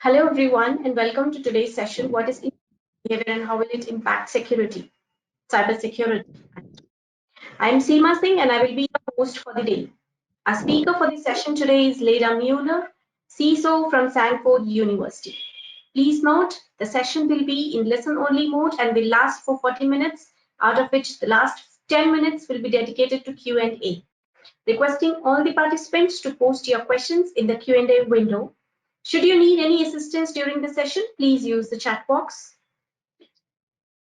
Hello everyone and welcome to today's session, What is behavior and how will it impact security, cybersecurity. I am Seema Singh and I will be your host for the day. Our speaker for the session today is Leda Mueller, CISO from Stanford University. Please note, the session will be in listen-only mode and will last for 40 minutes, out of which the last 10 minutes will be dedicated to Q&A. Requesting all the participants to post your questions in the Q&A window. Should you need any assistance during the session, please use the chat box.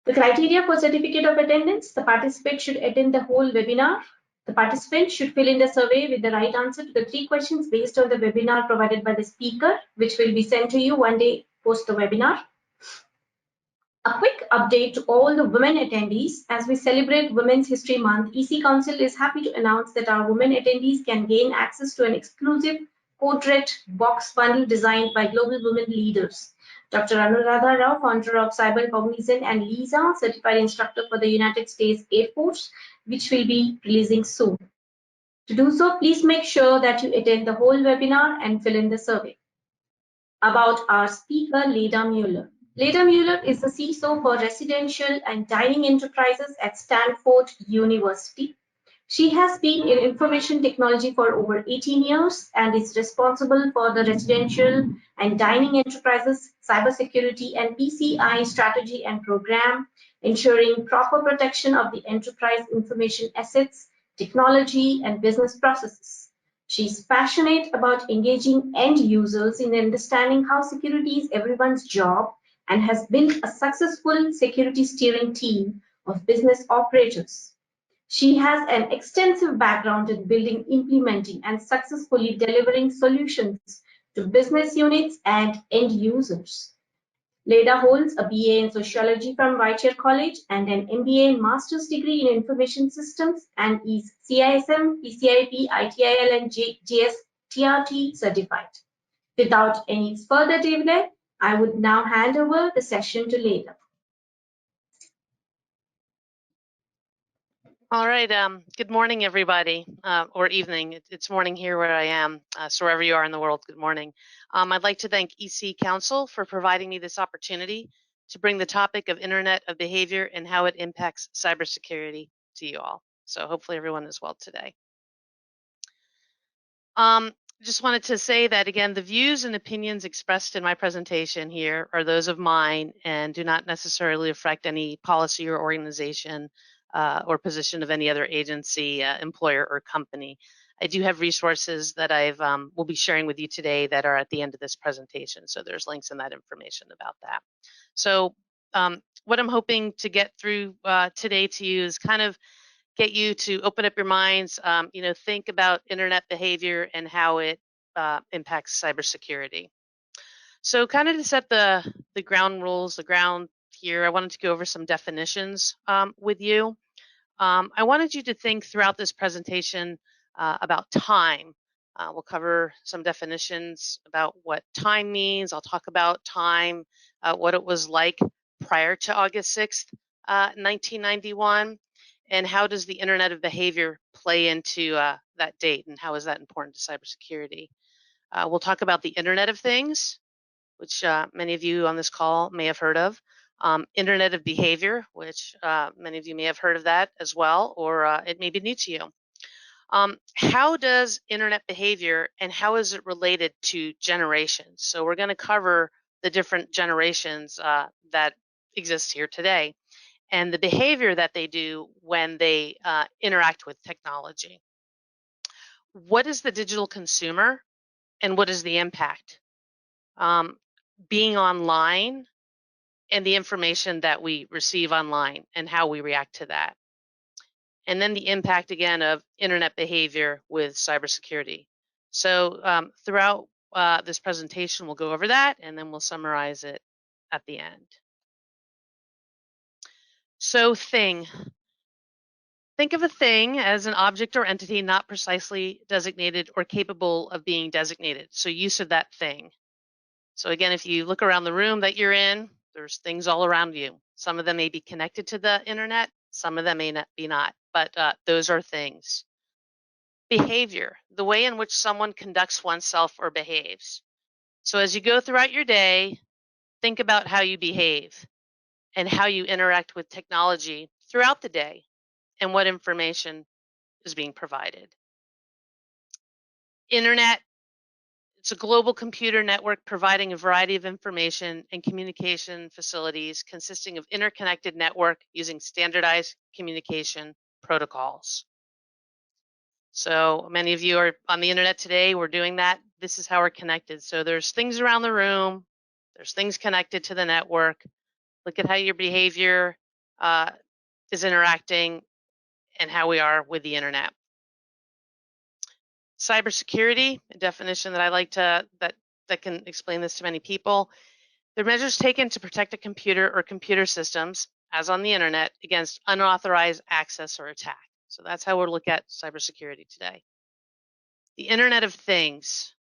The criteria for certificate of attendance: the participant should attend the whole webinar. The participant should fill in the survey with the right answer to the 3 questions based on the webinar provided by the speaker, which will be sent to you one day post the webinar. A quick update to all the women attendees. As we celebrate Women's History Month, EC Council is happy to announce that our women attendees can gain access to an exclusive CodeRed box bundle designed by global women leaders. Dr. Anuradha Rao, founder of Cyber Cognizant, and Lisa, certified instructor for the United States Air Force, which will be releasing soon. To do so, please make sure that you attend the whole webinar and fill in the survey. About our speaker, Leda Mueller. Leda Mueller is the CISO for Residential and Dining Enterprises at Stanford University. She has been in information technology for over 18 years and is responsible for the residential and dining enterprises, cybersecurity, and PCI strategy and program, ensuring proper protection of the enterprise information assets, technology, and business processes. She's passionate about engaging end users in understanding how security is everyone's job and has built a successful security steering team of business operators. She has an extensive background in building, implementing, and successfully delivering solutions to business units and end users. Leda holds a BA in Sociology from Whitechair College and an MBA and Master's degree in Information Systems and is CISM, PCIP, ITIL, and JSTRT certified. Without any further delay, I would now hand over the session to Leda. All right. Good morning, everybody, or evening. It's morning here where I am. So wherever you are in the world, good morning. I'd like to thank EC Council for providing me this opportunity to bring the topic of Internet of Behavior and how it impacts cybersecurity to you all. So hopefully everyone is well today. Just wanted to say that, again, the views and opinions expressed in my presentation here are those of mine and do not necessarily reflect any policy or organization or position of any other agency, employer, or company. I do have resources that will be sharing with you today that are at the end of this presentation. So there's links in that information about that. So what I'm hoping to get through today to you is kind of get you to open up your minds, think about internet behavior and how it impacts cybersecurity. So kind of to set the ground rules, the ground here, I wanted to go over some definitions with you. I wanted you to think throughout this presentation about time. We'll cover some definitions about what time means. I'll talk about time, what it was like prior to August 6th, 1991, and how does the Internet of Behavior play into that date, and how is that important to cybersecurity. We'll talk about the Internet of Things, which many of you on this call may have heard of. Internet of Behavior, which many of you may have heard of that as well, or it may be new to you. How does internet behavior and how is it related to generations? So we're going to cover the different generations that exist here today and the behavior that they do when they interact with technology. What is the digital consumer and what is the impact? Being online and the information that we receive online and how we react to that. And then the impact, again, of internet behavior with cybersecurity. So throughout this presentation, we'll go over that, and then we'll summarize it at the end. So thing. Think of a thing as an object or entity not precisely designated or capable of being designated. So use of that thing. So again, if you look around the room that you're in, there's things all around you. Some of them may be connected to the internet, some of them may not be not, but those are things. Behavior, the way in which someone conducts oneself or behaves. So as you go throughout your day, think about how you behave and how you interact with technology throughout the day and what information is being provided. Internet, it's a global computer network providing a variety of information and communication facilities consisting of interconnected network using standardized communication protocols. So many of you are on the internet today. We're doing that. This is how we're connected. So there's things around the room. There's things connected to the network. Look at how your behavior is interacting and how we are with the internet. Cybersecurity, a definition that I like to that can explain this to many people. They're measures taken to protect a computer or computer systems, as on the internet, against unauthorized access or attack. So that's how we'll look at cybersecurity today. The Internet of Things,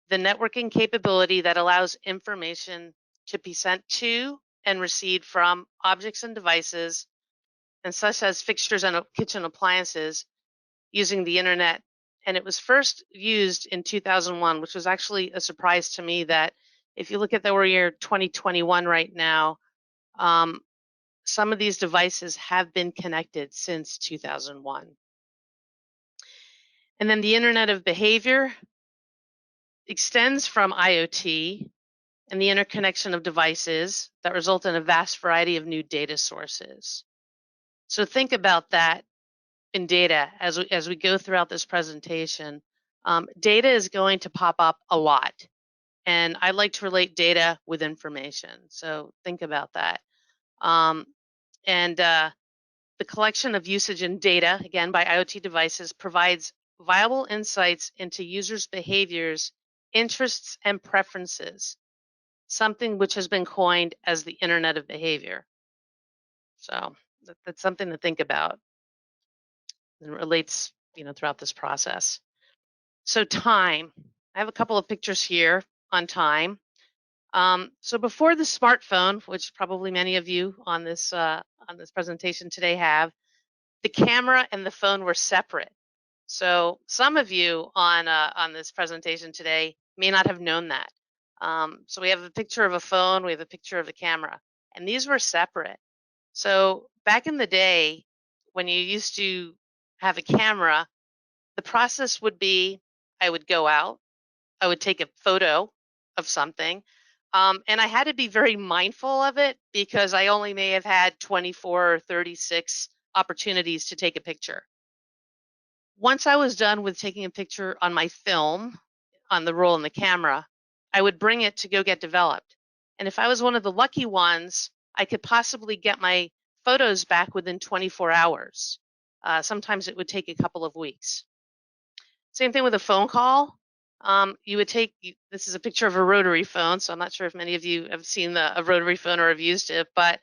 the networking capability that allows information to be sent to and received from objects and devices, and such as fixtures and kitchen appliances, using the internet. And it was first used in 2001, which was actually a surprise to me that if you look at the year 2021 right now, some of these devices have been connected since 2001. And then the Internet of Behavior extends from IoT and the interconnection of devices that result in a vast variety of new data sources. So think about that in data as we go throughout this presentation. Data is going to pop up a lot, and I like to relate data with information. So think about that. The collection of usage and data, again by IoT devices, provides viable insights into users' behaviors, interests, and preferences, something which has been coined as the Internet of Behavior. So that's something to think about. And relates, throughout this process. So time, I have a couple of pictures here on time. So before the smartphone, which probably many of you on this presentation today have, the camera and the phone were separate. So some of you on this presentation today may not have known that. So we have a picture of a phone, we have a picture of a camera, and these were separate. So back in the day, when you used to have a camera, the process would be I would go out, I would take a photo of something, and I had to be very mindful of it because I only may have had 24 or 36 opportunities to take a picture. Once I was done with taking a picture on my film, on the roll in the camera, I would bring it to go get developed. And if I was one of the lucky ones, I could possibly get my photos back within 24 hours. Sometimes it would take a couple of weeks. Same thing with a phone call. You would take, this is a picture of a rotary phone, so I'm not sure if many of you have seen a rotary phone or have used it, but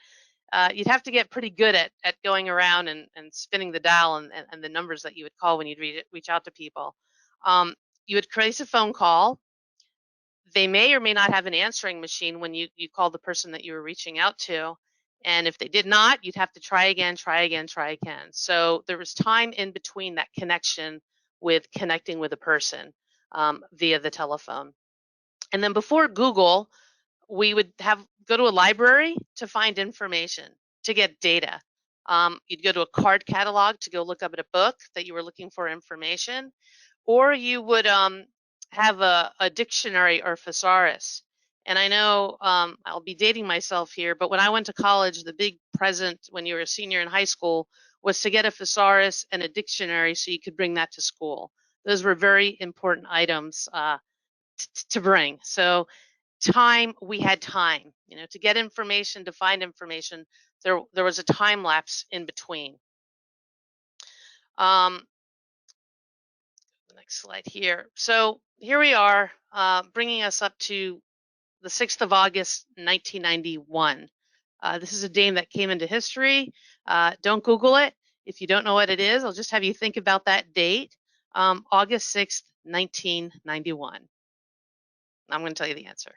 you'd have to get pretty good at going around and spinning the dial and the numbers that you would call when you'd reach out to people. You would place a phone call. They may or may not have an answering machine when you call the person that you were reaching out to. And if they did not, you'd have to try again, try again, try again. So there was time in between that connection with connecting with a person via the telephone. And then before Google, we would go to a library to find information, to get data. You'd go to a card catalog to go look up at a book that you were looking for information, or you would have a dictionary or thesaurus. And I know I'll be dating myself here, but when I went to college, the big present when you were a senior in high school was to get a thesaurus and a dictionary so you could bring that to school. Those were very important items to bring. So time, we had time, to get information, to find information. There was a time lapse in between. Next slide here. So here we are, bringing us up to the 6th of August, 1991. This is a date that came into history. Don't Google it. If you don't know what it is, I'll just have you think about that date. August 6th, 1991. I'm going to tell you the answer.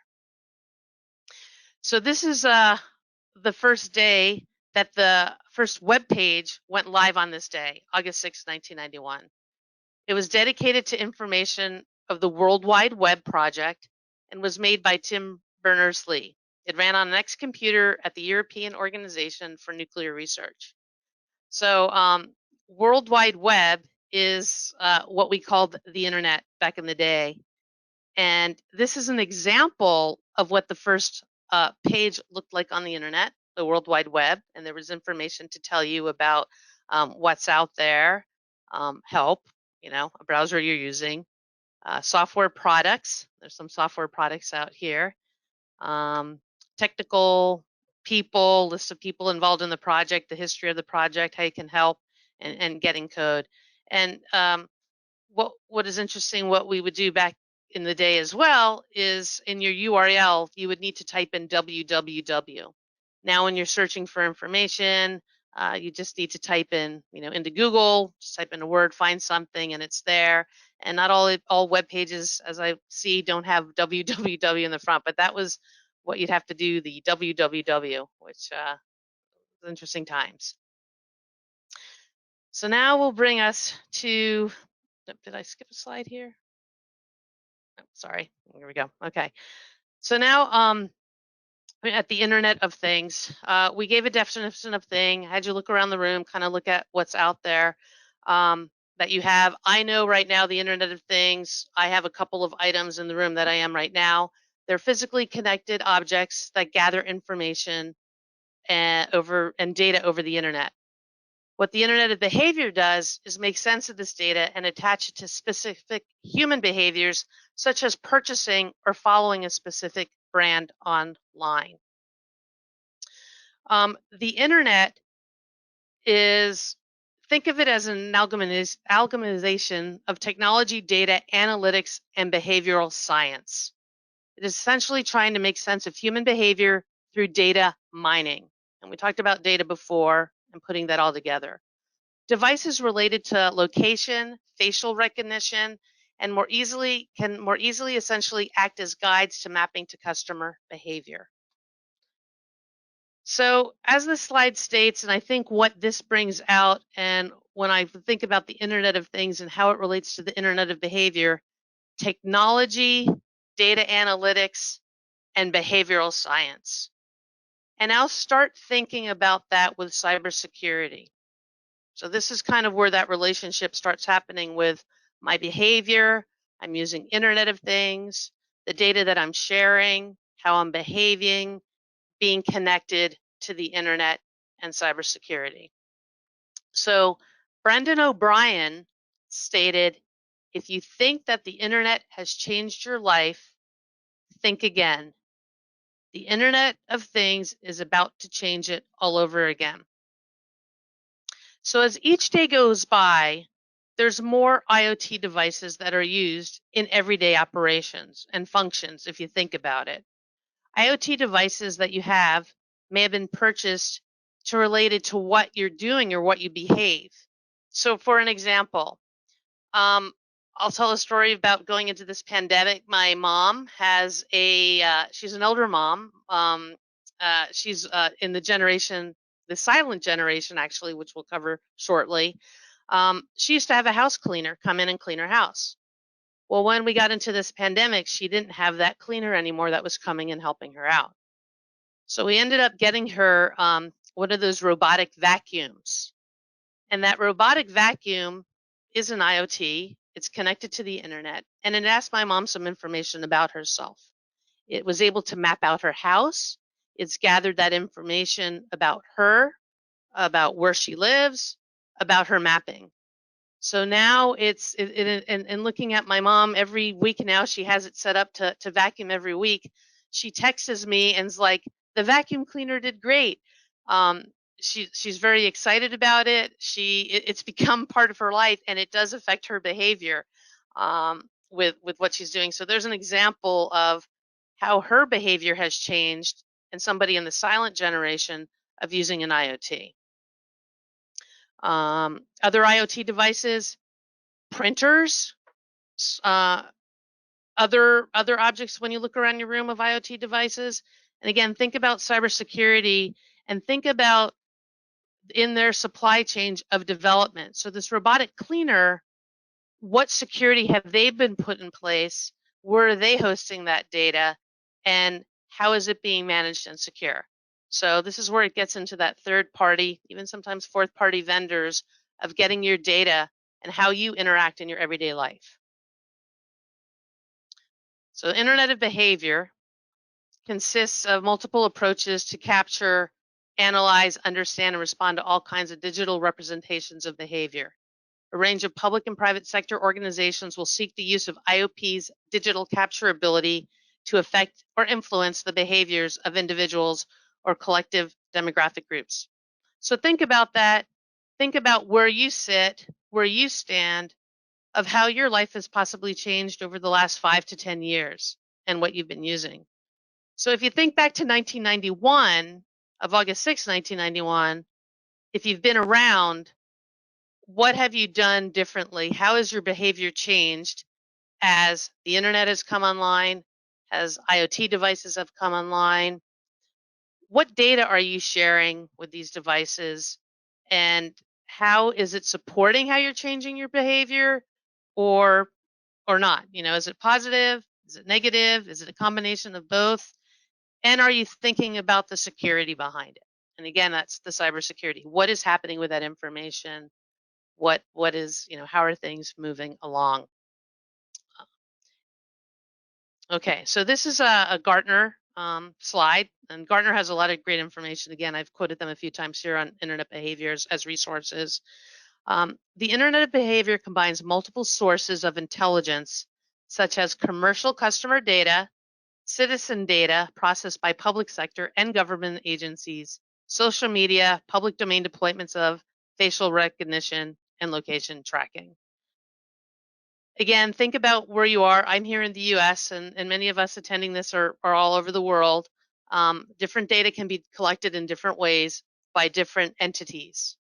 So this is the first day that the first web page went live on this day, August 6, 1991. It was dedicated to information of the World Wide Web project, and was made by Tim Berners-Lee. It ran on an X computer at the European Organization for Nuclear Research. So World Wide Web is what we called the internet back in the day. And this is an example of what the first page looked like on the internet, the World Wide Web. And there was information to tell you about what's out there, help, a browser you're using, software products. There's some software products out here. Technical people, list of people involved in the project, the history of the project, how you can help, and getting code. And what is interesting, what we would do back in the day as well is in your URL, you would need to type in www. Now when you're searching for information, you just need to type in, into Google, just type in a word, find something, and it's there. And not all web pages, as I see, don't have www in the front, but that was what you'd have to do, the www, which was interesting times. So now we'll bring us to, did I skip a slide here? Oh, sorry, here we go. Okay, so now at the Internet of Things, we gave a definition of thing, had you look around the room, kind of look at what's out there that you have. I know right now the Internet of Things, I have a couple of items in the room that I am right now. They're physically connected objects that gather information and data over the internet. What the Internet of Behavior does is make sense of this data and attach it to specific human behaviors, such as purchasing or following a specific brand online. The Internet is, think of it as an amalgamation of technology, data, analytics, and behavioral science. It is essentially trying to make sense of human behavior through data mining. And we talked about data before and putting that all together. Devices related to location, facial recognition, and can more easily essentially act as guides to mapping to customer behavior. So as the slide states, and I think what this brings out, and when I think about the Internet of Things and how it relates to the Internet of Behavior, technology, data analytics, and behavioral science. And I'll start thinking about that with cybersecurity. So this is kind of where that relationship starts happening with my behavior. I'm using Internet of Things, the data that I'm sharing, how I'm behaving, being connected to the internet, and cybersecurity. So Brendan O'Brien stated, if you think that the internet has changed your life, think again. The Internet of Things is about to change it all over again. So as each day goes by, there's more IoT devices that are used in everyday operations and functions, if you think about it. IoT devices that you have may have been purchased to related to what you're doing or what you behave. So for an example, I'll tell a story about going into this pandemic. My mom has she's an elder mom. She's in the silent generation, actually, which we'll cover shortly. She used to have a house cleaner come in and clean her house. Well, when we got into this pandemic, she didn't have that cleaner anymore that was coming and helping her out. So we ended up getting her one of those robotic vacuums. And that robotic vacuum is an IoT. It's connected to the internet. And it asked my mom some information about herself. It was able to map out her house. It's gathered that information about her, about where she lives, about her mapping. So now and looking at my mom every week now, she has it set up to vacuum every week. She texts me and's like, the vacuum cleaner did great. She's very excited about it. It's become part of her life, and it does affect her behavior with what she's doing. So there's an example of how her behavior has changed, and somebody in the silent generation of using an IoT. Other IoT devices, printers, other objects when you look around your room of IoT devices. And again, think about cybersecurity and think about in their supply chain of development. So this robotic cleaner, what security have they been put in place where are they hosting that data, and how is it being managed and secure? So this is where it gets into that third party, even sometimes fourth party vendors of getting your data and how you interact in your everyday life. So Internet of Behavior consists of multiple approaches to capture, analyze, understand, and respond to all kinds of digital representations of behavior. A range of public and private sector organizations will seek the use of IOP's digital capturability to affect or influence the behaviors of individuals or collective demographic groups. So think about that. Think about where you sit, where you stand, of how your life has possibly changed over the last 5 to 10 years and what you've been using. So if you think back to 1991, of August 6, 1991, if you've been around, what have you done differently? How has your behavior changed as the internet has come online, as IoT devices have come online? What data are you sharing with these devices? And how is it supporting how you're changing your behavior or not? You know, is it positive? Is it negative? Is it a combination of both? And are you thinking about the security behind it? And again, that's the cybersecurity. What is happening with that information? What is, you know, how are things moving along? Okay, so this is a Gartner slide, and Gartner has a lot of great information. Again, I've quoted them a few times here on internet behaviors as resources. The internet of behavior combines multiple sources of intelligence, such as commercial customer data, citizen data processed by public sector and government agencies, social media, public domain deployments of facial recognition, and location tracking. Again, think about where you are. I'm here in the US, and many of us attending this are all over the world. Different data can be collected in different ways by different entities.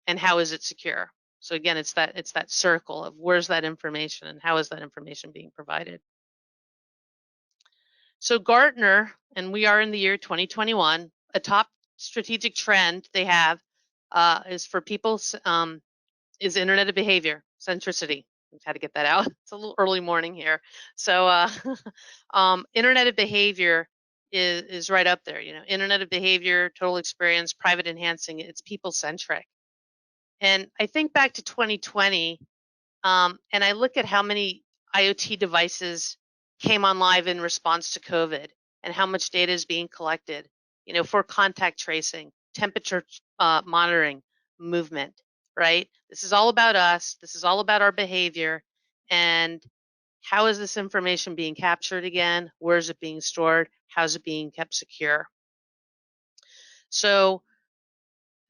And how is it secure? So again, it's that circle of where's that information and how is that information being provided? So Gartner, and we are in the year 2021, a top strategic trend they have is for people is internet of behavior, centricity. We've had to get that out. It's a little early morning here. So internet of behavior is right up there. You know, internet of behavior, total experience, private enhancing, it's people centric. And I think back to 2020, and I look at how many IoT devices came on live in response to COVID and how much data is being collected, you know, for contact tracing, temperature monitoring, movement, right? This is all about us. This is all about our behavior. And how is this information being captured again? Where is it being stored? How is it being kept secure? So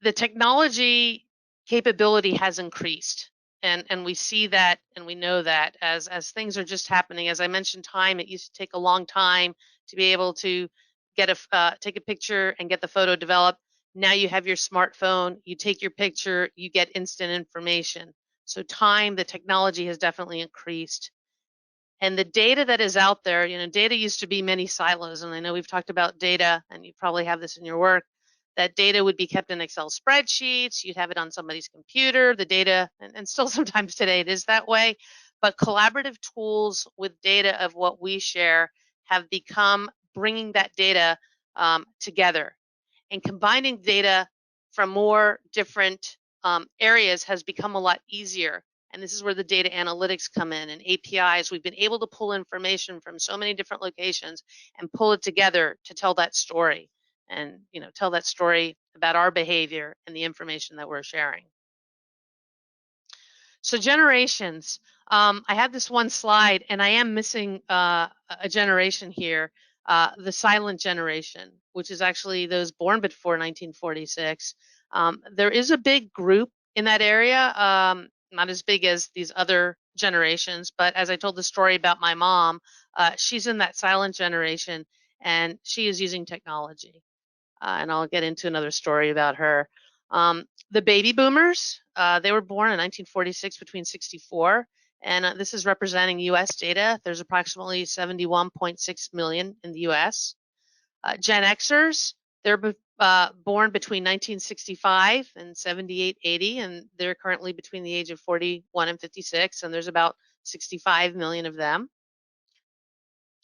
the technology capability has increased, and we see that and we know that as things are just happening. As I mentioned, time, it used to take a long time to be able to get take a picture and get the photo developed. Now you have your smartphone, you take your picture, you get instant information. So time, the technology has definitely increased. And the data that is out there, you know, data used to be many silos. And I know we've talked about data, and you probably have this in your work. That data would be kept in Excel spreadsheets. You'd have it on somebody's computer, the data, and still sometimes today it is that way. But collaborative tools with data of what we share have become bringing that data together, and combining data from more different areas has become a lot easier. And this is where the data analytics come in and APIs. We've been able to pull information from so many different locations and pull it together to tell that story, and, you know, tell that story about our behavior and the information that we're sharing. So generations. I had this one slide, and I am missing a generation here, the silent generation, which is actually those born before 1946. There is a big group in that area, not as big as these other generations, but as I told the story about my mom, she's in that silent generation, and she is using technology. And I'll get into another story about her. The baby boomers, they were born in 1946 between 64, and this is representing US data. There's approximately 71.6 million in the US. Gen Xers, they're born between 1965 and 78, 80, and they're currently between the age of 41 and 56, and there's about 65 million of them.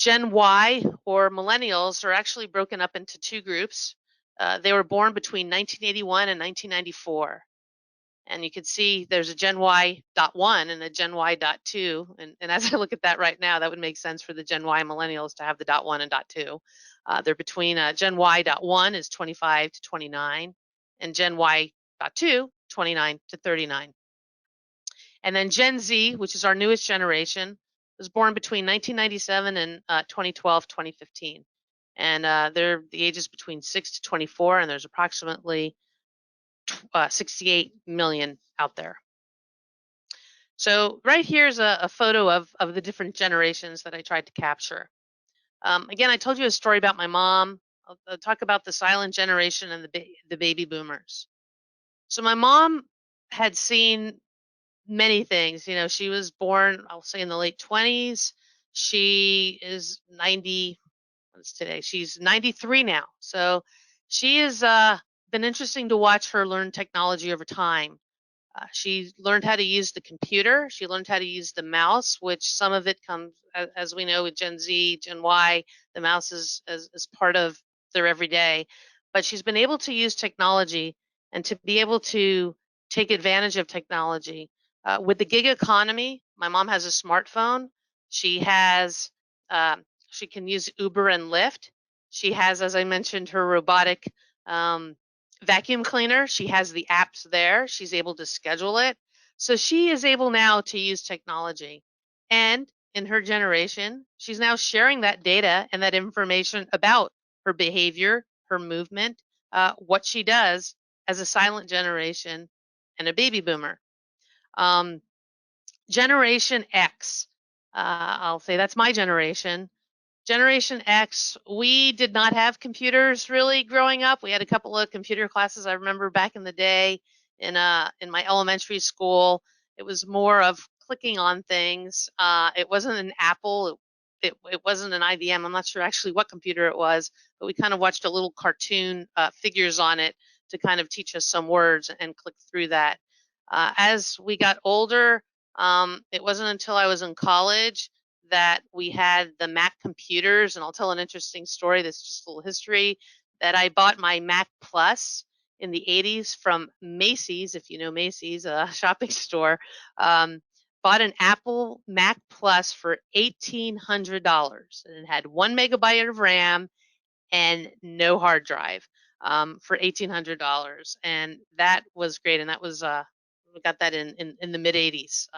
Gen Y, or Millennials, are actually broken up into two groups. They were born between 1981 and 1994. And you can see there's a Gen Y.1 and a Gen Y.2. And as I look at that right now, that would make sense for the Gen Y millennials to have the .1 and .2. They're between Gen Y.1 is 25 to 29, and Gen Y.2, 29 to 39. And then Gen Z, which is our newest generation, was born between 1997 and 2012, 2015. And they're the ages between 6 to 24, and there's approximately 68 million out there. So right here is a photo of the different generations that I tried to capture. Again, I told you a story about my mom. I'll talk about the silent generation and the baby boomers. So my mom had seen many things. You know, she was born, I'll say, in the late 20s. She is 90. What's today? She's 93 now. So she has been interesting to watch her learn technology over time. She learned how to use the computer. She learned how to use the mouse, which some of it comes, as we know, with Gen Z, Gen Y. The mouse is part of their everyday. But she's been able to use technology and to be able to take advantage of technology. With the gig economy, my mom has a smartphone. She has, she can use Uber and Lyft. She has, as I mentioned, her robotic vacuum cleaner. She has the apps there. She's able to schedule it. So she is able now to use technology. And in her generation, she's now sharing that data and that information about her behavior, her movement, what she does as a silent generation and a baby boomer. Generation X, I'll say that's my generation. Generation X, we did not have computers really growing up. We had a couple of computer classes. I remember back in the day in my elementary school, it was more of clicking on things. It wasn't an Apple. It wasn't an IBM. I'm not sure actually what computer it was, but we kind of watched a little cartoon figures on it to kind of teach us some words and click through that. As we got older, it wasn't until I was in college that we had the Mac computers, and I'll tell an interesting story. That's just a little history. That I bought my Mac Plus in the 80s from Macy's, if you know Macy's, a shopping store. Bought an Apple Mac Plus for $1,800, and it had 1 megabyte of RAM and no hard drive for $1,800, and that was great. And that was we got that in the mid 80s.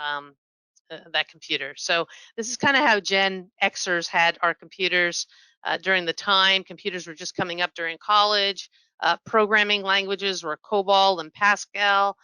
That computer. So this is kind of how Gen Xers had our computers during the time. Computers were just coming up during college. Programming languages were COBOL and Pascal.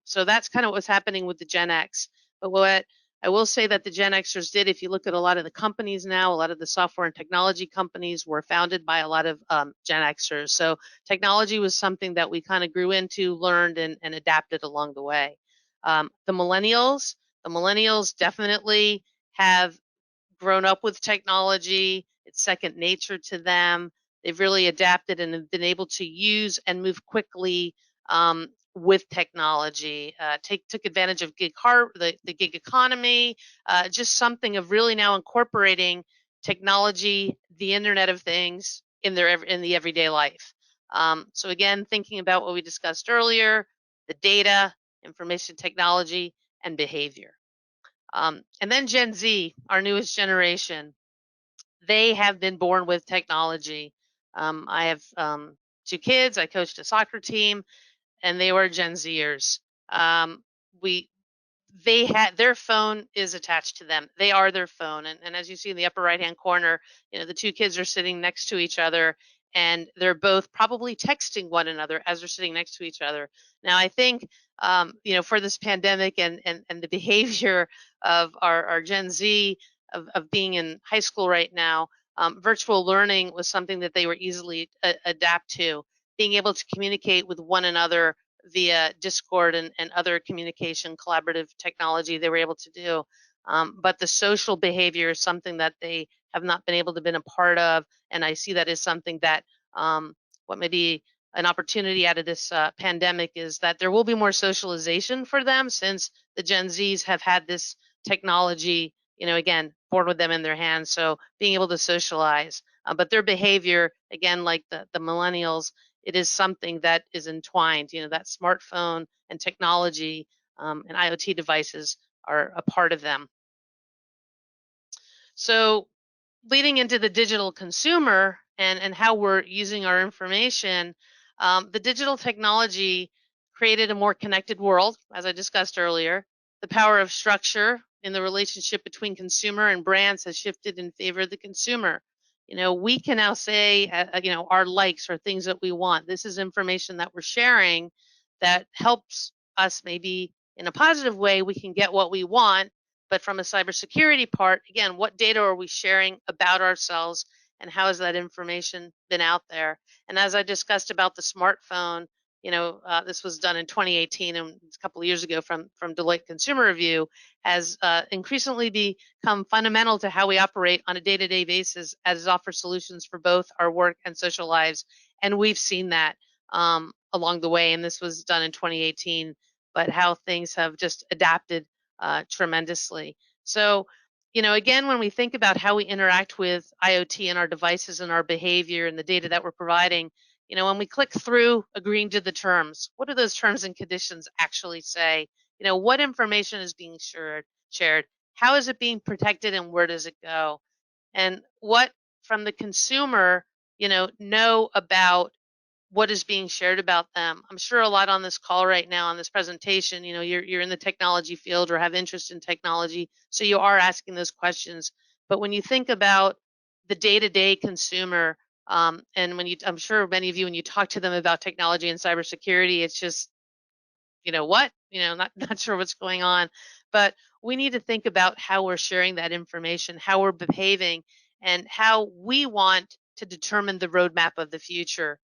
So that's kind of what's happening with the Gen X. But what I will say that the Gen Xers did, if you look at a lot of the companies now, a lot of the software and technology companies were founded by a lot of Gen Xers. So technology was something that we kind of grew into, learned, and adapted along the way. The millennials definitely have grown up with technology. It's second nature to them. They've really adapted and have been able to use and move quickly with technology. Took advantage of the gig economy, just something of really now incorporating technology, the Internet of Things in the everyday life. So again, thinking about what we discussed earlier, the data, information technology, and behavior. And then Gen Z, our newest generation, they have been born with technology. I have 2 kids. I coached a soccer team, and they were Gen Zers. We they had their phone is attached to them. They are their phone. And as you see in the upper right hand corner, you know, the 2 kids are sitting next to each other, and they're both probably texting one another as they're sitting next to each other. Now, I think, you know, for this pandemic and the behavior of our Gen Z of being in high school right now, virtual learning was something that they were easily adapt to. Being able to communicate with one another via Discord and other communication collaborative technology they were able to do. But the social behavior is something that they have not been able to been a part of, and I see that as something that what may be an opportunity out of this pandemic is that there will be more socialization for them, since the Gen Zs have had this technology again, born with them in their hands, so being able to socialize. But their behavior, again, like the millennials, it is something that is entwined. That smartphone and technology and IoT devices are a part of them. So leading into the digital consumer and how we're using our information, the digital technology created a more connected world, as I discussed earlier. The power of structure in the relationship between consumer and brands has shifted in favor of the consumer. We can now say, our likes or things that we want. This is information that we're sharing that helps us maybe in a positive way. We can get what we want, but from a cybersecurity part, again, what data are we sharing about ourselves and how has that information been out there? And as I discussed about the smartphone, this was done in 2018 and a couple of years ago from Deloitte Consumer Review, has increasingly become fundamental to how we operate on a day-to-day basis as it offers solutions for both our work and social lives. And we've seen that along the way, and this was done in 2018, but how things have just adapted tremendously. So, again, when we think about how we interact with IoT and our devices and our behavior and the data that we're providing, when we click through agreeing to the terms, what do those terms and conditions actually say? What information is being shared? How is it being protected and where does it go? And what from the consumer, know about what is being shared about them. I'm sure a lot on this call right now on this presentation, you're in the technology field or have interest in technology, so you are asking those questions. But when you think about the day-to-day consumer, and I'm sure many of you, when you talk to them about technology and cybersecurity, it's just what not sure what's going on. But we need to think about how we're sharing that information, how we're behaving, and how we want to determine the roadmap of the future,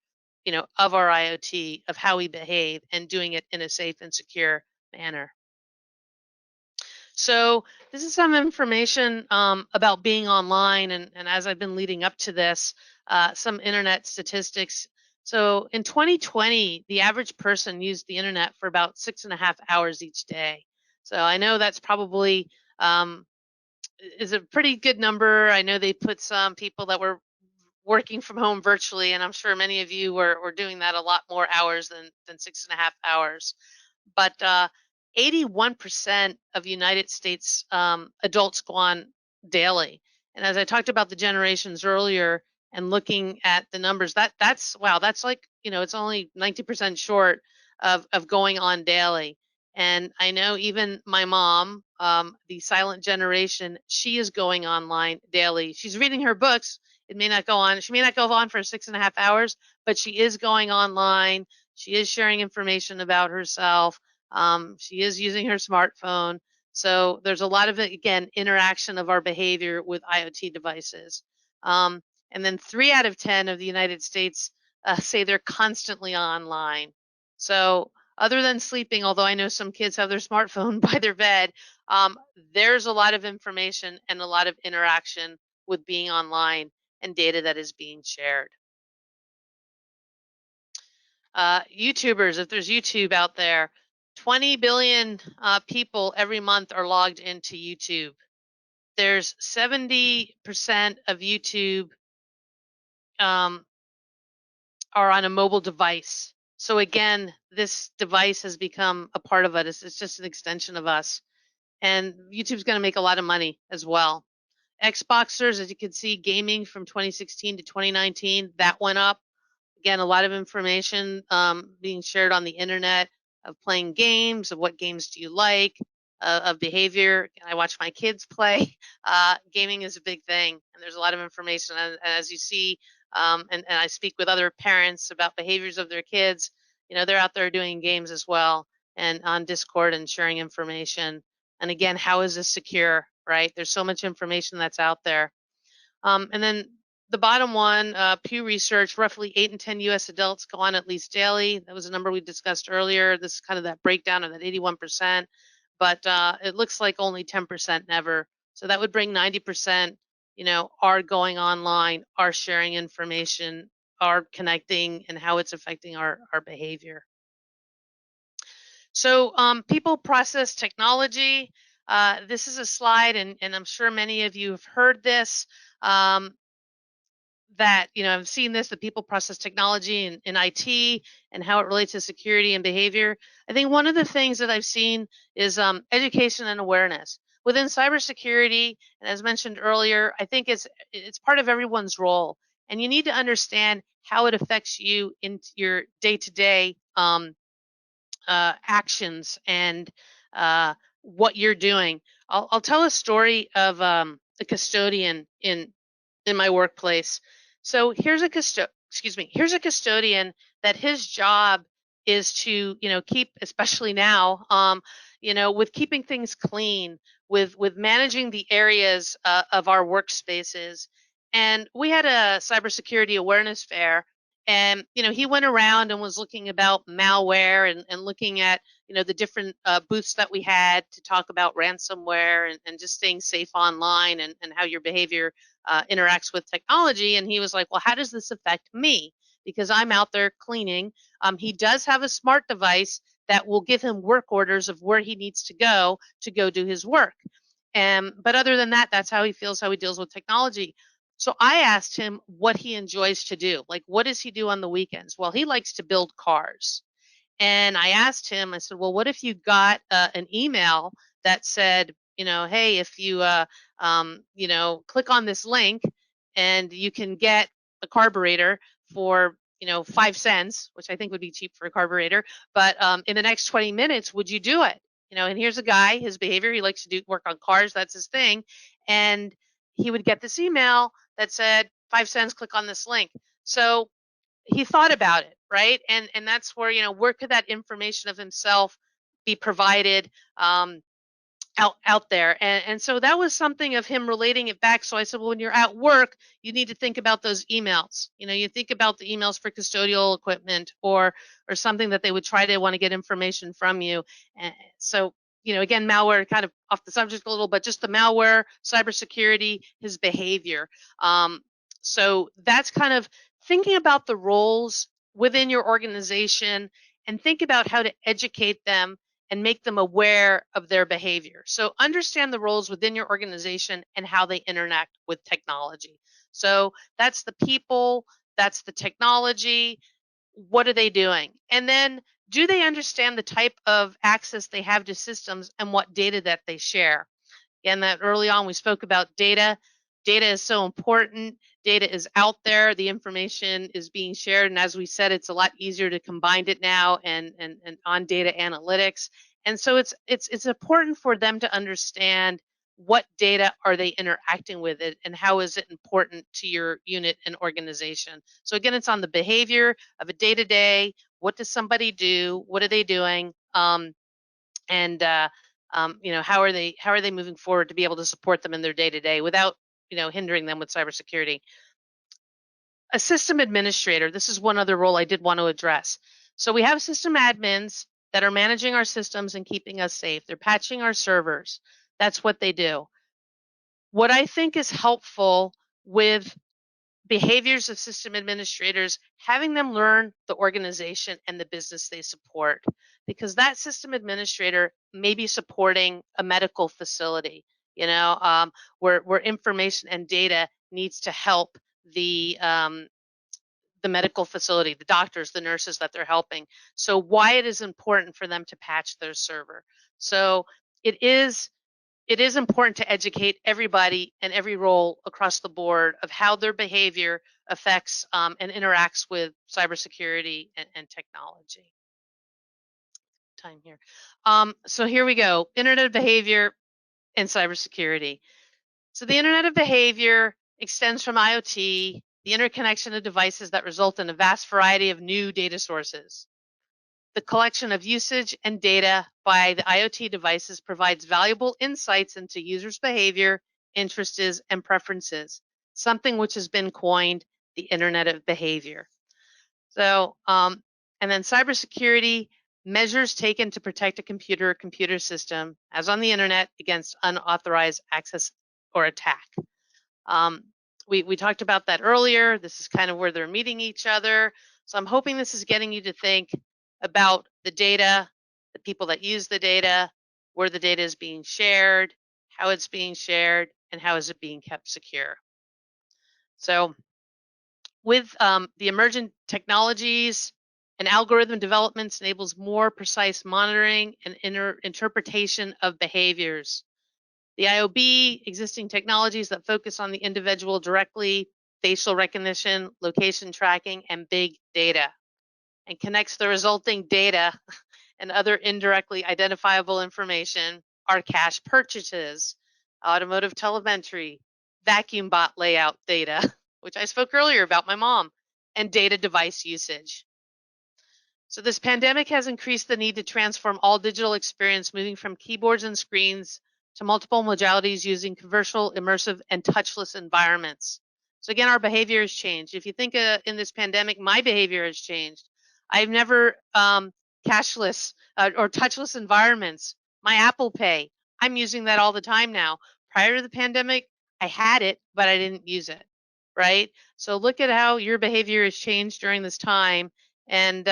of our IoT, of how we behave, and doing it in a safe and secure manner. So this is some information about being online, and as I've been leading up to this, some internet statistics. So in 2020, the average person used the internet for about 6.5 hours each day. So I know that's probably is a pretty good number. I know they put some people that were working from home virtually, and I'm sure many of you were doing that a lot more hours than 6.5 hours. But 81% of United States adults go on daily. And as I talked about the generations earlier and looking at the numbers, that's wow, that's like, it's only 90% short of going on daily. And I know even my mom, the silent generation, she is going online daily. She's reading her books. It may not go on. She may not go on for 6.5 hours, but she is going online. She is sharing information about herself. She is using her smartphone. So there's a lot of, again, interaction of our behavior with IoT devices. And then 3 out of 10 of the United States say they're constantly online. So other than sleeping, although I know some kids have their smartphone by their bed, there's a lot of information and a lot of interaction with being online and data that is being shared. YouTubers, if there's YouTube out there, 20 billion people every month are logged into YouTube. There's 70% of YouTube are on a mobile device. So again, this device has become a part of us. It's just an extension of us. And YouTube's going to make a lot of money as well. Xboxers, as you can see, gaming from 2016 to 2019, that went up. Again, a lot of information being shared on the internet of playing games, of what games do you like, of behavior. I watch my kids play. Gaming is a big thing, and there's a lot of information. And as you see, and I speak with other parents about behaviors of their kids, they're out there doing games as well and on Discord and sharing information. And again, how is this secure, right? There's so much information that's out there. And then the bottom one, Pew Research, roughly 8 in 10 U.S. adults go on at least daily. That was a number we discussed earlier. This is kind of that breakdown of that 81%, but it looks like only 10% never. So that would bring 90%, are going online, are sharing information, are connecting, and how it's affecting our behavior. So people process technology. This is a slide, and I'm sure many of you have heard this, that, I've seen this, the people process technology in IT and how it relates to security and behavior. I think one of the things that I've seen is education and awareness. Within cybersecurity, and as mentioned earlier, I think it's part of everyone's role. And you need to understand how it affects you in your day-to-day actions and what you're doing. I'll tell a story of a custodian in my workplace. So here's here's a custodian that his job is to, keep, especially now, with keeping things clean, with managing the areas of our workspaces. And we had a cybersecurity awareness fair, and he went around and was looking about malware, and looking at the different booths that we had to talk about ransomware, and just staying safe online, and how your behavior interacts with technology. And he was like, well, how does this affect me? Because I'm out there cleaning. He does have a smart device that will give him work orders of where he needs to go do his work. But other than that, that's how he feels, how he deals with technology. So I asked him what he enjoys to do. Like, what does he do on the weekends? Well, he likes to build cars. And I asked him, I said, well, what if you got an email that said, hey, if you, click on this link and you can get a carburetor for, 5 cents, which I think would be cheap for a carburetor, but in the next 20 minutes, would you do it? And here's a guy, his behavior, he likes to work on cars, that's his thing. And he would get this email that said, 5 cents, click on this link. So he thought about it, right? And that's where could that information of himself be provided out there? And so that was something of him relating it back. So I said, well, when you're at work, you need to think about those emails. You think about the emails for custodial equipment, or something that they would try to want to get information from you. And so, again, malware, kind of off the subject a little, but just the malware, cybersecurity, his behavior. So that's kind of thinking about the roles within your organization, and think about how to educate them and make them aware of their behavior. So understand the roles within your organization and how they interact with technology. So that's the people, that's the technology. What are they doing? And then, do they understand the type of access they have to systems and what data that they share? And that early on we spoke about data. Data is so important. Data is out there. The information is being shared. And as we said, it's a lot easier to combine it now, and on data analytics. And so it's important for them to understand what data are they interacting with it, and how is it important to your unit and organization. So again, it's on the behavior of a day-to-day. What does somebody do? What are they doing? And how are they moving forward to be able to support them in their day-to-day without hindering them with cybersecurity. A system administrator, this is one other role I did want to address. So we have system admins that are managing our systems and keeping us safe. They're patching our servers. That's what they do. What I think is helpful with behaviors of system administrators, having them learn the organization and the business they support, because that system administrator may be supporting a medical facility, where information and data needs to help the medical facility, the doctors, the nurses that they're helping. So why it is important for them to patch their server. So it is important to educate everybody and every role across the board of how their behavior affects and interacts with cybersecurity and technology. Time here. So here we go. Internet of behavior and cybersecurity. So the Internet of behavior extends from IoT, the interconnection of devices that result in a vast variety of new data sources. The collection of usage and data by the IoT devices provides valuable insights into users' behavior, interests, and preferences, something which has been coined the Internet of Behavior. So, and then cybersecurity, measures taken to protect a computer system, as on the Internet, against unauthorized access or attack. We talked about that earlier. This is kind of where they're meeting each other. So I'm hoping this is getting you to think about the data, the people that use the data, where the data is being shared, how it's being shared, and how is it being kept secure. So with the emergent technologies and algorithm developments enables more precise monitoring and interpretation of behaviors. The IOB, existing technologies that focus on the individual directly, facial recognition, location tracking, and big data, and connects the resulting data and other indirectly identifiable information are cash purchases, automotive telemetry, vacuum bot layout data, which I spoke earlier about my mom, and data device usage. So this pandemic has increased the need to transform all digital experience, moving from keyboards and screens to multiple modalities using conversational, immersive, and touchless environments. So again, our behavior has changed. If you think in this pandemic, my behavior has changed. I've never cashless or touchless environments. My Apple Pay, I'm using that all the time now. Prior to the pandemic, I had it, but I didn't use it, right? So look at how your behavior has changed during this time, and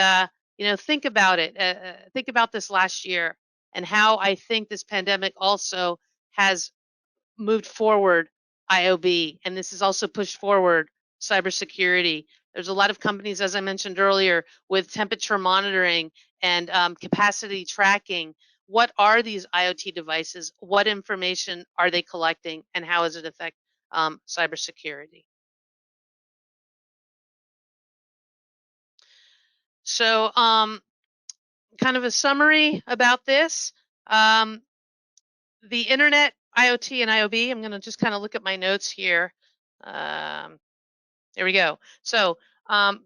think about it. Think about this last year and how I think this pandemic also has moved forward IOB, and this has also pushed forward cybersecurity. There's a lot of companies, as I mentioned earlier, with temperature monitoring and capacity tracking. What are these IoT devices? What information are they collecting, and how does it affect cybersecurity? So, kind of a summary about this. The internet, IoT, and IOB, I'm going to just kind of look at my notes here. There we go. So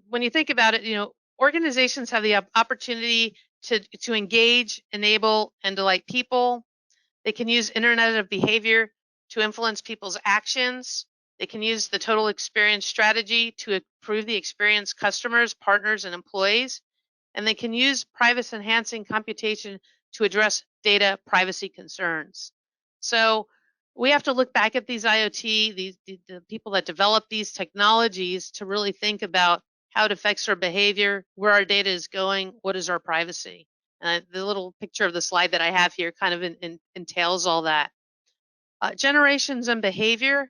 when you think about it, organizations have the opportunity to engage, enable, and delight people. They can use Internet of Behavior to influence people's actions. They can use the total experience strategy to improve the experience customers, partners, and employees. And they can use privacy enhancing computation to address data privacy concerns. So we have to look back at these IoT, the people that develop these technologies, to really think about how it affects our behavior, where our data is going, what is our privacy. The little picture of the slide that I have here kind of entails all that. Generations and behavior.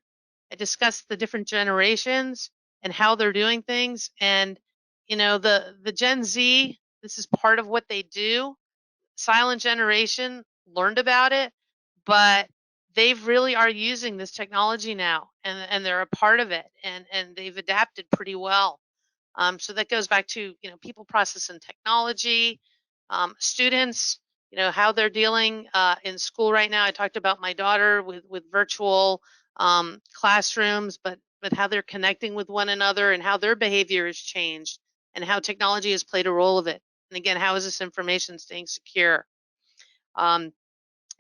I discussed the different generations and how they're doing things. And, the Gen Z, this is part of what they do. Silent generation learned about it, but they really are using this technology now, and they're a part of it, and they've adapted pretty well. So that goes back to people, process, and technology. Students, how they're dealing in school right now. I talked about my daughter with virtual classrooms, but how they're connecting with one another and how their behavior has changed and how technology has played a role of it. And again, how is this information staying secure?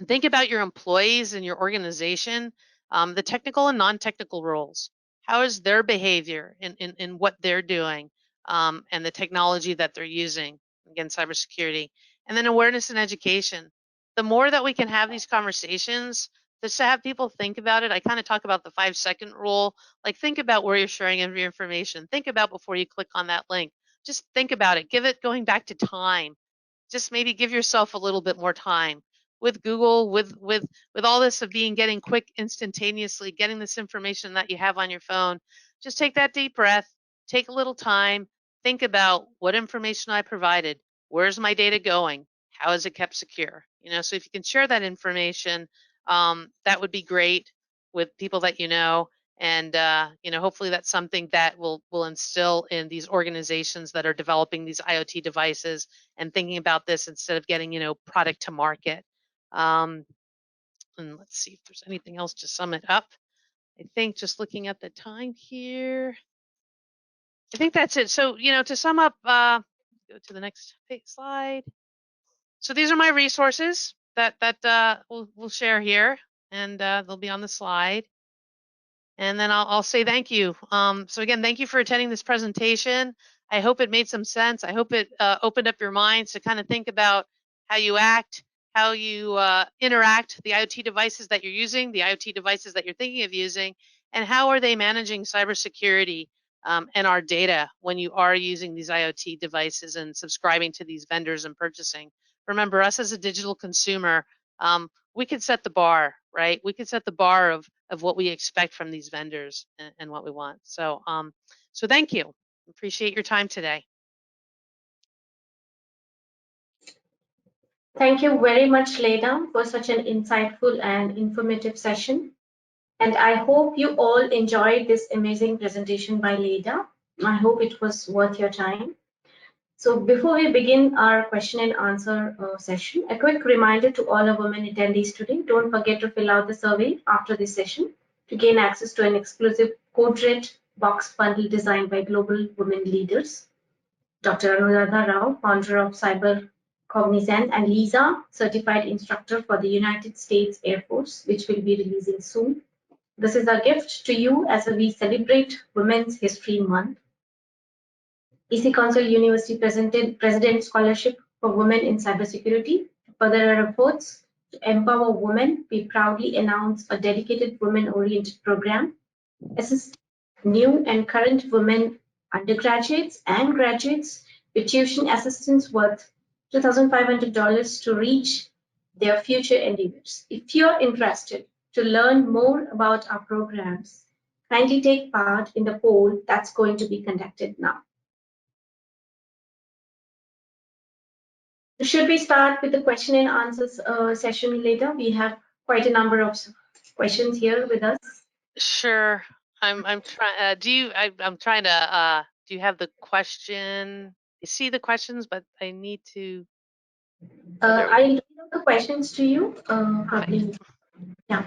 Think about your employees and your organization, the technical and non-technical roles. How is their behavior in what they're doing, and the technology that they're using? Again, cybersecurity. And then awareness and education. The more that we can have these conversations, just to have people think about it. I kind of talk about the 5-second rule. Like, think about where you're sharing your information. Think about before you click on that link. Just think about it. Give it going back to time. Just maybe give yourself a little bit more time with Google, with all this of getting quick instantaneously, getting this information that you have on your phone. Just take that deep breath, take a little time, think about what information I provided, where's my data going, how is it kept secure? So if you can share that information, that would be great with people that you know. And hopefully that's something that will instill in these organizations that are developing these IoT devices and thinking about this instead of getting product to market. And let's see if there's anything else to sum it up. I think just looking at the time here, I think that's it. So to sum up, go to the next slide. So these are my resources that we'll share here, and they'll be on the slide. And then I'll say thank you. So again, thank you for attending this presentation. I hope it made some sense. I hope it opened up your minds to kind of think about how you act, how you interact, the IoT devices that you're using, the IoT devices that you're thinking of using, and how are they managing cybersecurity and our data when you are using these IoT devices and subscribing to these vendors and purchasing. Remember, us as a digital consumer, we can set the bar, right? We can set the bar of what we expect from these vendors and what we want. So, so thank you. Appreciate your time today. Thank you very much, Leda, for such an insightful and informative session. And I hope you all enjoyed this amazing presentation by Leda. I hope it was worth your time. So before we begin our question and answer session, a quick reminder to all our women attendees today, don't forget to fill out the survey after this session to gain access to an exclusive CodeRed box bundle designed by global women leaders. Dr. Anuradha Rao, founder of Cyber Cognizant, and Lisa, certified instructor for the United States Air Force, which will be releasing soon. This is our gift to you as we celebrate Women's History Month. EC Council University President Scholarship for Women in Cybersecurity. To further our efforts to empower women, we proudly announce a dedicated women-oriented program, assist new and current women undergraduates and graduates with tuition assistance worth $2,500 to reach their future endeavors. If you're interested to learn more about our programs, kindly take part in the poll that's going to be conducted now. Should we start with the question and answers session later? We have quite a number of questions here with us. Sure. I'm trying. I'm trying to. Do you have the question? You see the questions, but I need to. I'll read out the questions to you. Probably. Yeah.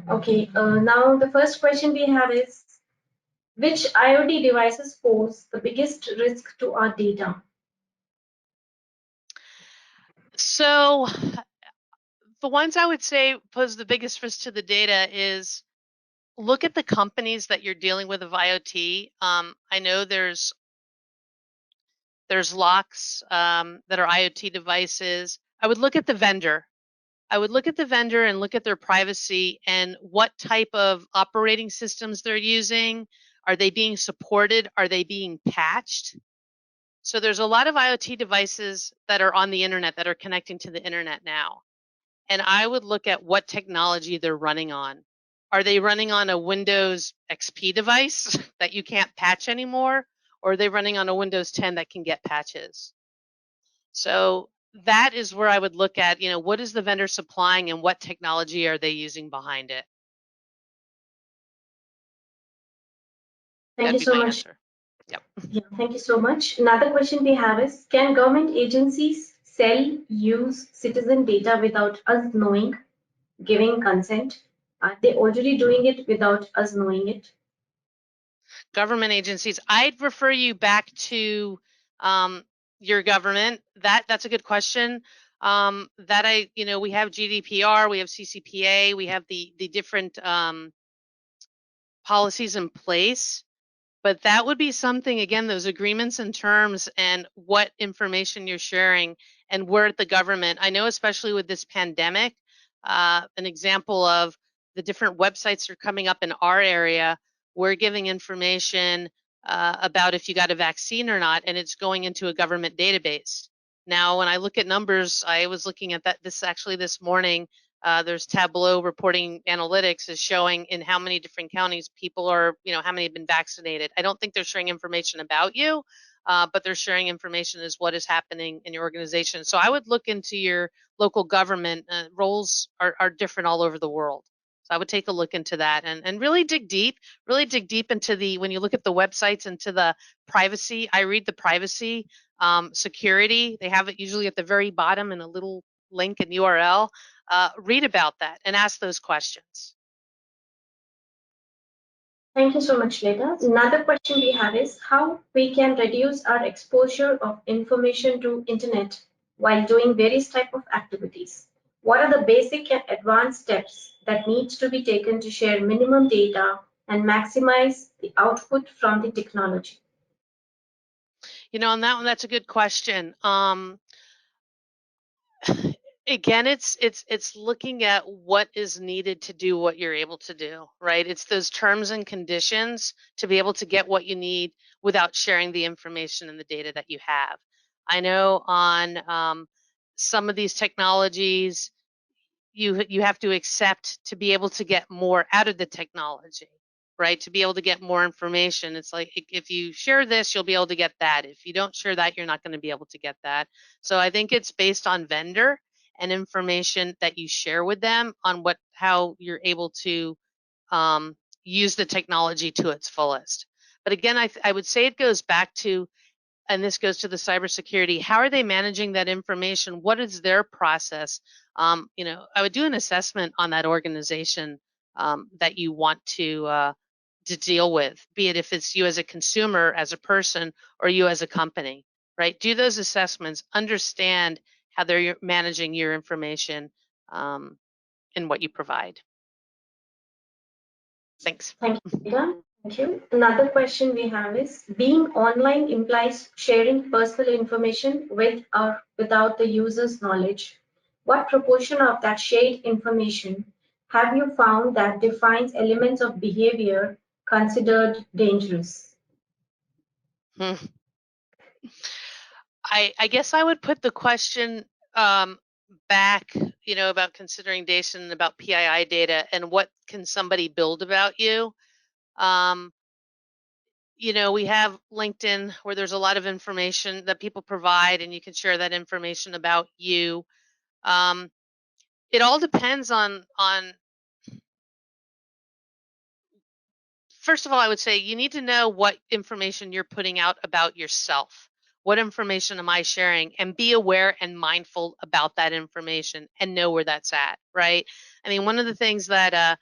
Okay. Now the first question we have is, which IoT devices pose the biggest risk to our data? So the ones I would say pose the biggest risk to the data is look at the companies that you're dealing with of IoT. I know there's locks that are IoT devices. I would look at the vendor. I would look at the vendor and look at their privacy and what type of operating systems they're using. Are they being supported? Are they being patched? So there's a lot of IoT devices that are on the internet that are connecting to the internet now. And I would look at what technology they're running on. Are they running on a Windows XP device that you can't patch anymore? Or are they running on a Windows 10 that can get patches? So that is where I would look at, what is the vendor supplying and what technology are they using behind it? Thank you so much. Answer. Yep. Yeah, thank you so much. Another question we have is, can government agencies sell, use citizen data without us knowing, giving consent? Are they already doing it without us knowing it? Government agencies, I'd refer you back to your government. That's a good question. We have GDPR, we have CCPA, we have the different policies in place. But that would be something, again, those agreements and terms and what information you're sharing and where at the government. I know, especially with this pandemic, an example of the different websites that are coming up in our area, we're giving information about if you got a vaccine or not, and it's going into a government database. Now, when I look at numbers, I was looking at this morning. There's Tableau reporting analytics is showing in how many different counties people are, how many have been vaccinated. I don't think they're sharing information about you, but they're sharing information as what is happening in your organization. So I would look into your local government. Roles are different all over the world. So I would take a look into that and really dig deep into when you look at the websites, into the privacy. I read the privacy, security. They have it usually at the very bottom in a little link and URL. Read about that and ask those questions. Thank you so much, Leda. Another question we have is how we can reduce our exposure of information to internet while doing various type of activities. What are the basic and advanced steps that needs to be taken to share minimum data and maximize the output from the technology? On that one, that's a good question. Again, it's looking at what is needed to do what you're able to do, right? It's those terms and conditions to be able to get what you need without sharing the information and the data that you have. I know on some of these technologies you have to accept to be able to get more out of the technology, right? To be able to get more information. It's like if you share this, you'll be able to get that. If you don't share that, you're not going to be able to get that. So I think it's based on vendor and information that you share with them on how you're able to use the technology to its fullest. But again, I would say it goes back to, and this goes to the cybersecurity, how are they managing that information? What is their process? I would do an assessment on that organization that you want to deal with, be it if it's you as a consumer, as a person, or you as a company, right? Do those assessments, understand how they're managing your information and what you provide. Thanks. Thank you, Rita. Thank you. Another question we have is, being online implies sharing personal information with or without the user's knowledge. What proportion of that shared information have you found that defines elements of behavior considered dangerous? Hmm. I guess I would put the question back, about considering data and about PII data and what can somebody build about you. We have LinkedIn where there's a lot of information that people provide and you can share that information about you. It all depends on first of all, I would say you need to know what information you're putting out about yourself. What information am I sharing? And be aware and mindful about that information and know where that's at, right? I mean, one of the things that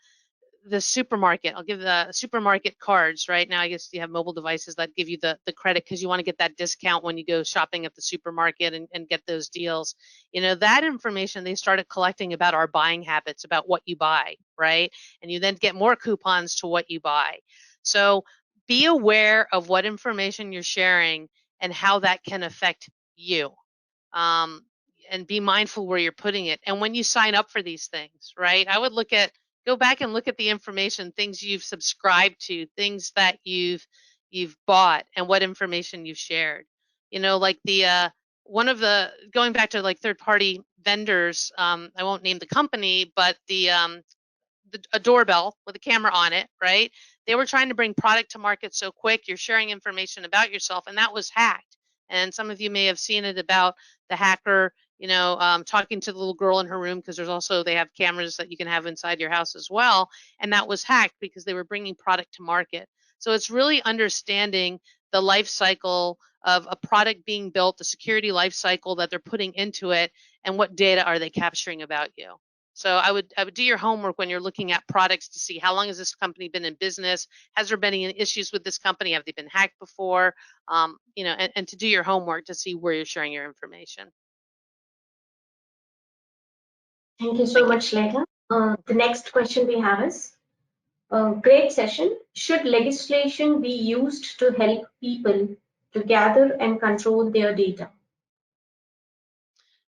the supermarket, I'll give the supermarket cards, right? Now I guess you have mobile devices that give you the credit because you want to get that discount when you go shopping at the supermarket and get those deals. That information they started collecting about our buying habits, about what you buy, right? And you then get more coupons to what you buy. So be aware of what information you're sharing and how that can affect you. And be mindful where you're putting it. And when you sign up for these things, right? I would go back and look at the information, things you've subscribed to, things that you've bought, and what information you've shared. Like the one of the going back to like third party vendors, I won't name the company, but a doorbell with a camera on it, right? They were trying to bring product to market so quick. You're sharing information about yourself, and that was hacked. And some of you may have seen it about the hacker, talking to the little girl in her room, because they have cameras that you can have inside your house as well. And that was hacked because they were bringing product to market. So it's really understanding the life cycle of a product being built, the security life cycle that they're putting into it, and what data are they capturing about you. So I would do your homework when you're looking at products to see how long has this company been in business? Has there been any issues with this company? Have they been hacked before? And to do your homework to see where you're sharing your information. Thank you so Thank you. much, Leda. The next question we have is, great session. Should legislation be used to help people to gather and control their data?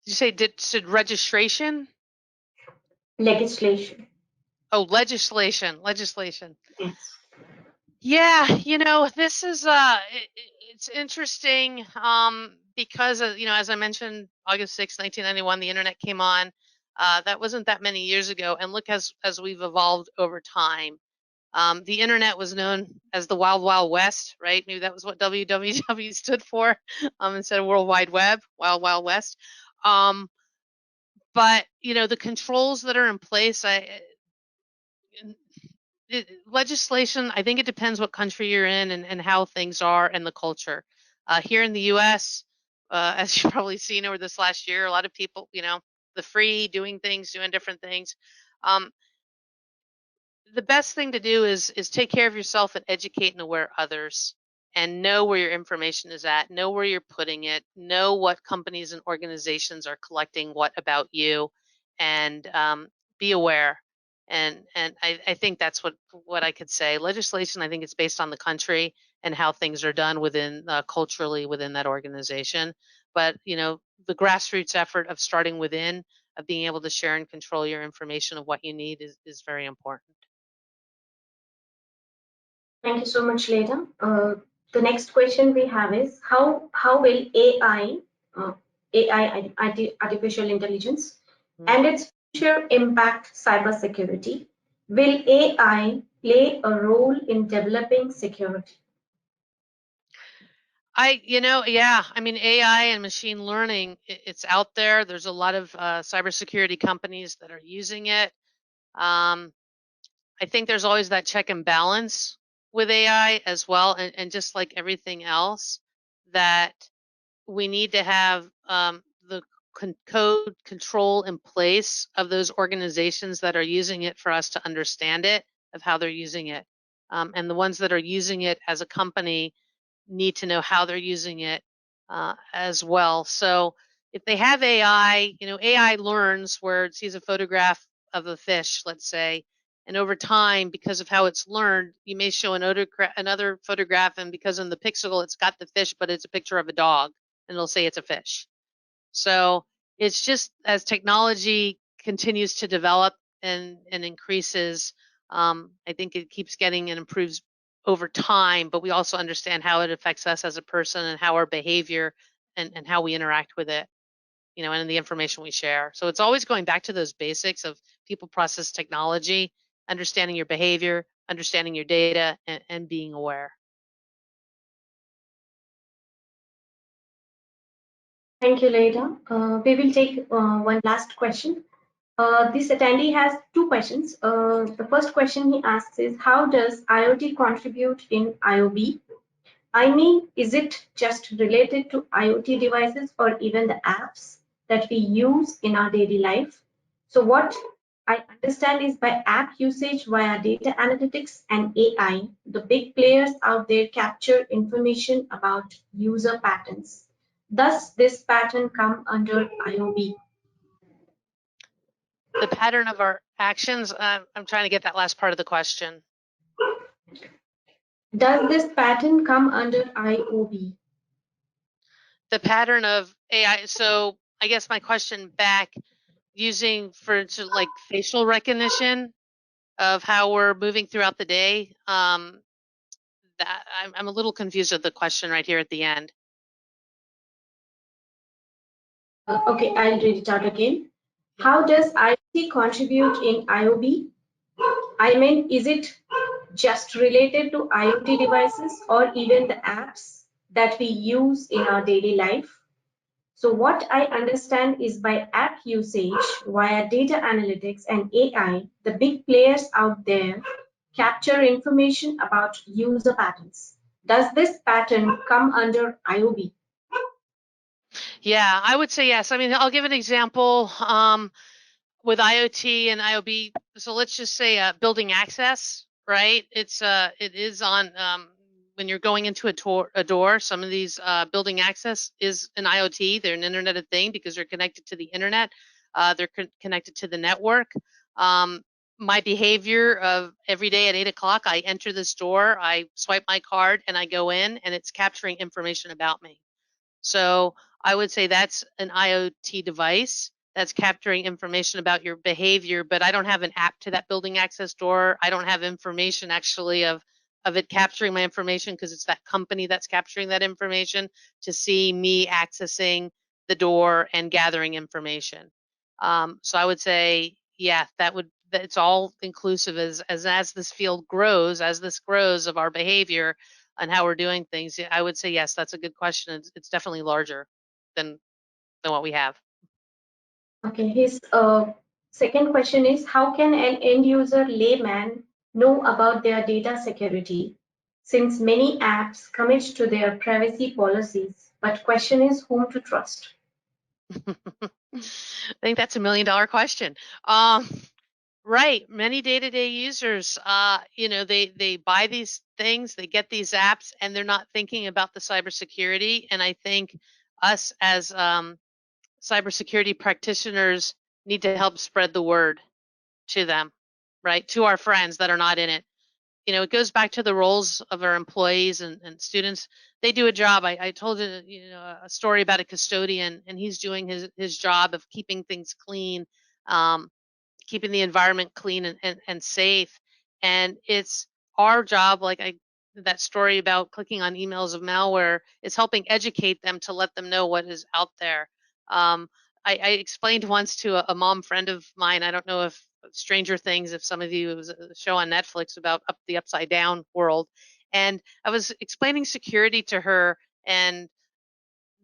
Did you say should registration? Legislation. Oh, legislation. Yes. Yeah, this is it's interesting because as I mentioned, August 6, 1991, the internet came on. That wasn't that many years ago, and look as we've evolved over time. The internet was known as the Wild Wild West, right? Maybe that was what WWW stood for instead of World Wide Web, Wild Wild West. But the controls that are in place, legislation, I think it depends what country you're in and how things are and the culture. Here in the U.S., as you've probably seen over this last year, a lot of people, the free doing different things. The best thing to do is take care of yourself and educate and aware others, and know where your information is at, know where you're putting it, know what companies and organizations are collecting what about you, and be aware. And I think that's what I could say. Legislation, I think it's based on the country and how things are done within culturally within that organization. But the grassroots effort of starting within, of being able to share and control your information of what you need is very important. Thank you so much, Leda. The next question we have is, how will AI AI, artificial intelligence, and its future impact cybersecurity. Will AI play a role in developing security? Yeah, I mean, AI and machine learning, it's out there. There's a lot of cybersecurity companies that are using it. Um, I think there's always that check and balance with AI as well, and just like everything else, that we need to have the code control in place of those organizations that are using it for us to understand it, of how they're using it. And the ones that are using it as a company need to know how they're using it as well. So if they have AI, AI learns where it sees a photograph of a fish, let's say, and over time, because of how it's learned, you may show another photograph, and because in the pixel it's got the fish, but it's a picture of a dog, and it'll say it's a fish. So it's just as technology continues to develop and increases, I think it keeps getting and improves over time, but we also understand how it affects us as a person and how our behavior and how we interact with it, and the information we share. So it's always going back to those basics of people, process, technology, understanding your behavior, understanding your data, and being aware. Thank you, Leda. We will take one last question. This attendee has two questions. The first question he asks is, how does IoT contribute in IOB? I mean, is it just related to IoT devices or even the apps that we use in our daily life? So what I understand is by app usage via data analytics and AI, the big players out there capture information about user patterns. Does this pattern come under IOB? The pattern of our actions, I'm trying to get that last part of the question. Does this pattern come under IOB? The pattern of AI. So I guess my question back, using, for instance, like facial recognition of how we're moving throughout the day. That I'm a little confused with the question right here at the end. Okay, I'll read it out again. How does IoT contribute in IOB? I mean, is it just related to IoT devices or even the apps that we use in our daily life? So what I understand is by app usage via data analytics and AI, the big players out there capture information about user patterns. Does this pattern come under IOB? Yeah, I would say yes. I mean, I'll give an example with IoT and IOB. So let's just say building access, right? It is on when you're going into a door. Some of these building access is an IoT. They're an Internet of Thing because they're connected to the internet. They're connected to the network. Um, my behavior of every day at 8 o'clock, I enter this door, I swipe my card, and I go in, and it's capturing information about me. So I would say that's an IoT device that's capturing information about your behavior, but I don't have an app to that building access door. I don't have information actually of it capturing my information because it's that company that's capturing that information to see me accessing the door and gathering information. So I would say, yeah, it's all inclusive as this field grows, as this grows of our behavior and how we're doing things. I would say yes, that's a good question. It's definitely larger than what we have. Okay, his second question is, how can an end user layman know about their data security since many apps commit to their privacy policies, but question is whom to trust? I think that's $1 million question. Um, right. Many day-to-day users, they buy these things, they get these apps, and they're not thinking about the cybersecurity. And I think us as cybersecurity practitioners need to help spread the word to them, right? To our friends that are not in it. It goes back to the roles of our employees and students. They do a job. I told you, a story about a custodian, and he's doing his job of keeping things clean, um, keeping the environment clean and safe. And it's our job, like that story about clicking on emails of malware, is helping educate them to let them know what is out there. I explained once to a mom friend of mine, I don't know if Stranger Things, if some of you, it was a show on Netflix about the upside down world. And I was explaining security to her and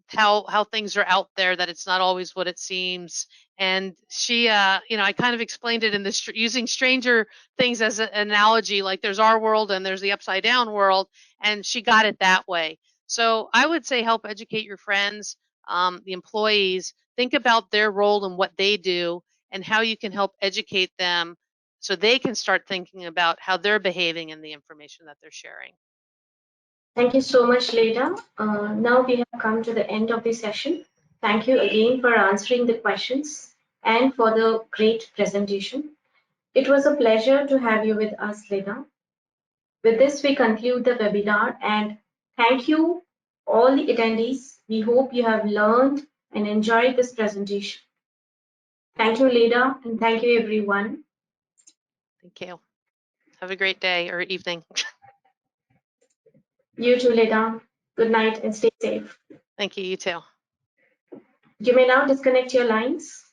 how things are out there, that it's not always what it seems. And she I kind of explained it in this using Stranger Things as an analogy, like there's our world and there's the upside down world, and she got it that way. So I would say help educate your friends, the employees, think about their role and what they do and how you can help educate them so they can start thinking about how they're behaving in the information that they're sharing. Thank you so much, Leda. Now we have come to the end of the session. Thank you again for answering the questions and for the great presentation. It was a pleasure to have you with us, Leda. With this, we conclude the webinar and thank you all the attendees. We hope you have learned and enjoyed this presentation. Thank you, Leda, and thank you, everyone. Thank you. Have a great day or evening. You too, Leda. Good night and stay safe. Thank you. You too. You may now disconnect your lines.